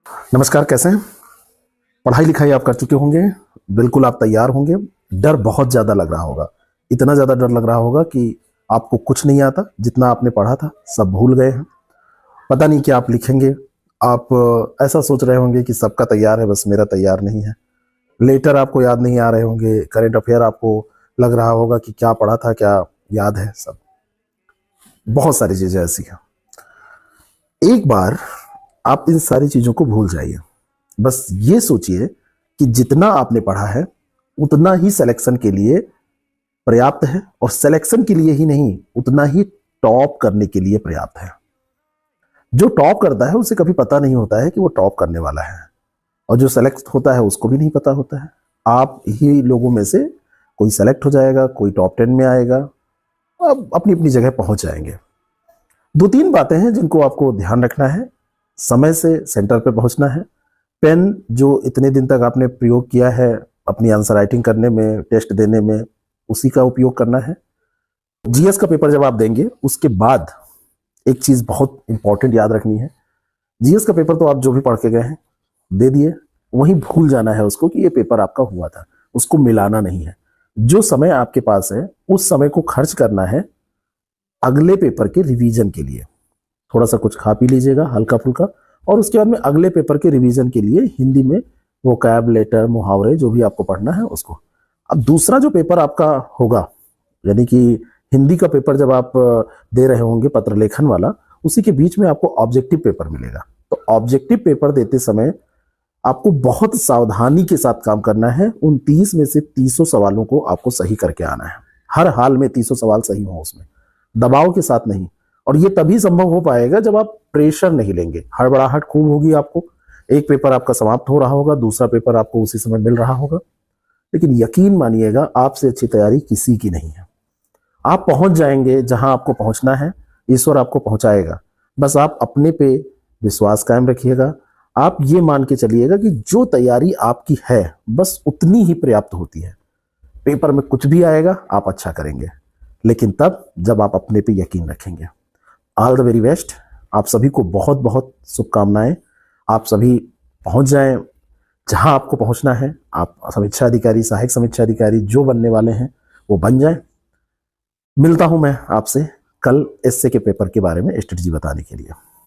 नमस्कार, कैसे हैं? पढ़ाई लिखाई आप कर चुके होंगे, बिल्कुल आप तैयार होंगे। डर बहुत ज़्यादा लग रहा होगा, इतना ज़्यादा डर लग रहा होगा कि आपको कुछ नहीं आता, जितना आपने पढ़ा था सब भूल गए हैं। पता नहीं क्या आप लिखेंगे। आप ऐसा सोच रहे होंगे कि सबका तैयार है, बस मेरा तैयार नहीं है। लेटर आपको याद नहीं आ रहे होंगे, करेंट अफेयर आपको लग रहा होगा कि क्या पढ़ा था, क्या याद है। सब बहुत सारी चीज़ें ऐसी हैं। एक बार आप इन सारी चीज़ों को भूल जाइए। बस ये सोचिए कि जितना आपने पढ़ा है उतना ही सिलेक्शन के लिए पर्याप्त है, और सिलेक्शन के लिए ही नहीं, उतना ही टॉप करने के लिए पर्याप्त है। जो टॉप करता है उसे कभी पता नहीं होता है कि वो टॉप करने वाला है, और जो सेलेक्ट होता है उसको भी नहीं पता होता है। आप ही लोगों में से कोई सेलेक्ट हो जाएगा, कोई टॉप 10 में आएगा, अब अपनी अपनी जगह पहुंच जाएंगे। दो तीन बातें हैं जिनको आपको ध्यान रखना है। समय से सेंटर पे पहुंचना है। पेन जो इतने दिन तक आपने प्रयोग किया है अपनी आंसर राइटिंग करने में, टेस्ट देने में, उसी का उपयोग करना है। जीएस का पेपर जब आप देंगे उसके बाद एक चीज बहुत इंपॉर्टेंट याद रखनी है। जीएस का पेपर तो आप जो भी पढ़ के गए हैं दे दिए, वहीं भूल जाना है उसको कि ये पेपर आपका हुआ था, उसको मिलाना नहीं है। जो समय आपके पास है उस समय को खर्च करना है अगले पेपर के रिवीजन के लिए। थोड़ा सा कुछ खा पी लीजिएगा हल्का फुल्का, और उसके बाद में अगले पेपर के रिवीजन के लिए हिंदी में वोकैब, लेटर, मुहावरे जो भी आपको पढ़ना है उसको। अब दूसरा जो पेपर आपका होगा, यानी कि हिंदी का पेपर जब आप दे रहे होंगे पत्र लेखन वाला, उसी के बीच में आपको ऑब्जेक्टिव पेपर मिलेगा। तो ऑब्जेक्टिव पेपर देते समय आपको बहुत सावधानी के साथ काम करना है। उन 30 में से 30 सवालों को आपको सही करके आना है। हर हाल में 30 सवाल सही हो, उसमें दबाव के साथ नहीं। और ये तभी संभव हो पाएगा जब आप प्रेशर नहीं लेंगे। हड़बड़ाहट खूब होगी आपको, एक पेपर आपका समाप्त हो रहा होगा, दूसरा पेपर आपको उसी समय मिल रहा होगा, लेकिन यकीन मानिएगा आपसे अच्छी तैयारी किसी की नहीं है। आप पहुंच जाएंगे जहां आपको पहुंचना है, ईश्वर आपको पहुंचाएगा। बस आप अपने पे विश्वास कायम रखिएगा। आप ये मान के चलिएगा कि जो तैयारी आपकी है बस उतनी ही पर्याप्त होती है। पेपर में कुछ भी आएगा आप अच्छा करेंगे, लेकिन तब जब आप अपने पे यकीन रखेंगे। All the very best. आप सभी को बहुत बहुत शुभकामनाएं। आप सभी पहुंच जाएं जहां आपको पहुंचना है। आप समीक्षा अधिकारी, सहायक समीक्षा अधिकारी जो बनने वाले हैं वो बन जाएं। मिलता हूं मैं आपसे कल एसए के पेपर के बारे में स्ट्रेटजी बताने के लिए।